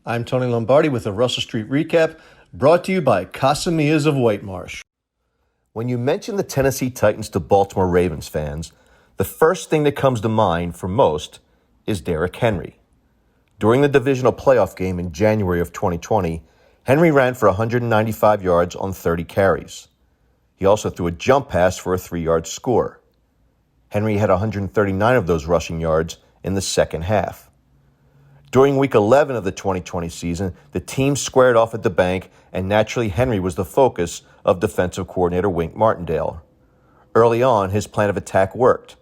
I'm Tony Lombardi with a Russell Street recap brought to you by Casamilla's of Whitemarsh. When you mention the Tennessee Titans to Baltimore Ravens fans, the first thing that comes to mind for most is Derrick Henry. During the divisional playoff game in January of 2020, Henry ran for 195 yards on 30 carries. He also threw a jump pass for a 3-yard score. Henry had 139 of those rushing yards in the second half. During Week 11 of the 2020 season, the team squared off at the bank, and naturally Henry was the focus of defensive coordinator Wink Martindale. Early on, his plan of attack worked.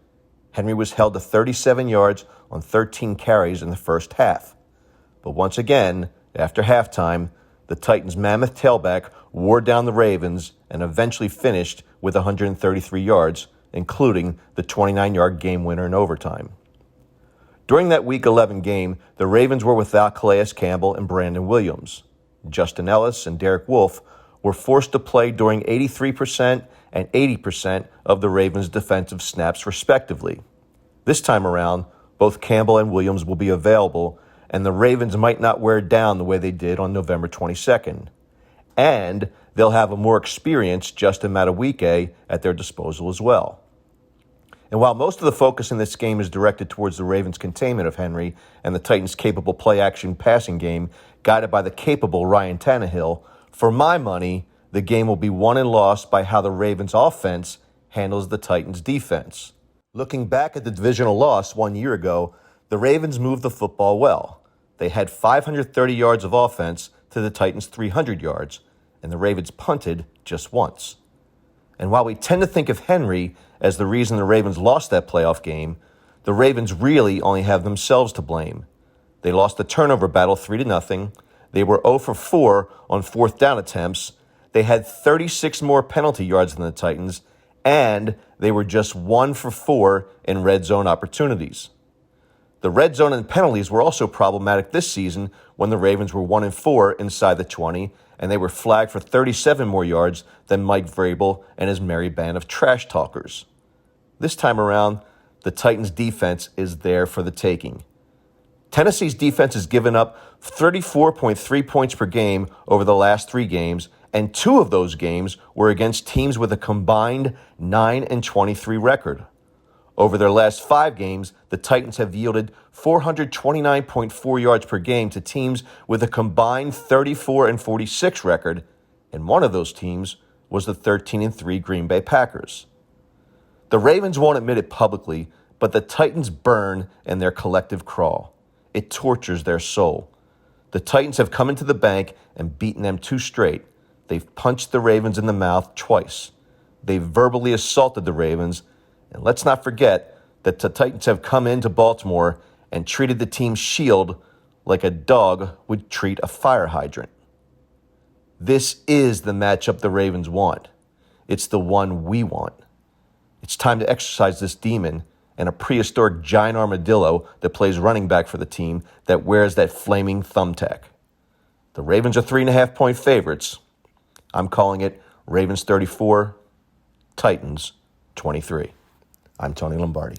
Henry was held to 37 yards on 13 carries in the first half. But once again, after halftime, the Titans' mammoth tailback wore down the Ravens and eventually finished with 133 yards, including the 29-yard game winner in overtime. During that Week 11 game, the Ravens were without Calais Campbell and Brandon Williams. Justin Ellis and Derek Wolfe were forced to play during 83% and 80% of the Ravens' defensive snaps, respectively. This time around, both Campbell and Williams will be available, and the Ravens might not wear down the way they did on November 22nd. And they'll have a more experienced Justin Madubuike at their disposal as well. And while most of the focus in this game is directed towards the Ravens' containment of Henry and the Titans' capable play-action passing game guided by the capable Ryan Tannehill, for my money, the game will be won and lost by how the Ravens' offense handles the Titans' defense. Looking back at the divisional loss 1 year ago, the Ravens moved the football well. They had 530 yards of offense to the Titans' 300 yards, and the Ravens punted just once. And while we tend to think of Henry as the reason the Ravens lost that playoff game, the Ravens really only have themselves to blame. They lost the turnover battle 3-0. They were 0 for 4 on fourth down attempts. They had 36 more penalty yards than the Titans, and they were just 1 for 4 in red zone opportunities. The red zone and penalties were also problematic this season when the Ravens were 1 and 4 inside the 20, and they were flagged for 37 more yards than Mike Vrabel and his merry band of trash talkers. This time around, the Titans' defense is there for the taking. Tennessee's defense has given up 34.3 points per game over the last 3 games, and 2 of those games were against teams with a combined 9-23 record. Over their last 5 games, the Titans have yielded 429.4 yards per game to teams with a combined 34-46 record, and one of those teams was the 13-3 Green Bay Packers. The Ravens won't admit it publicly, but the Titans burn in their collective crawl. It tortures their soul. The Titans have come into the bank and beaten them 2 straight. They've punched the Ravens in the mouth twice. They've verbally assaulted the Ravens. And let's not forget that the Titans have come into Baltimore and treated the team's shield like a dog would treat a fire hydrant. This is the matchup the Ravens want. It's the one we want. It's time to exercise this demon and a prehistoric giant armadillo that plays running back for the team that wears that flaming thumbtack. The Ravens are 3.5-point favorites. I'm calling it Ravens 34, Titans 23. I'm Tony Lombardi.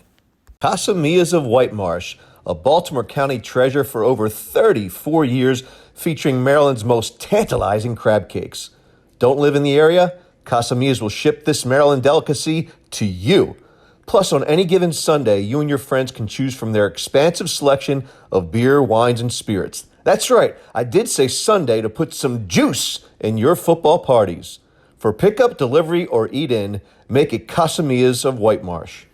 Casamilla's of Whitemarsh, a Baltimore County treasure for over 34 years, featuring Maryland's most tantalizing crab cakes. Don't live in the area? Casamilla's will ship this Maryland delicacy to you. Plus, on any given Sunday, you and your friends can choose from their expansive selection of beer, wines, and spirits. That's right, I did say Sunday to put some juice in your football parties. For pickup, delivery, or eat-in, make it Casamilla's of Whitemarsh.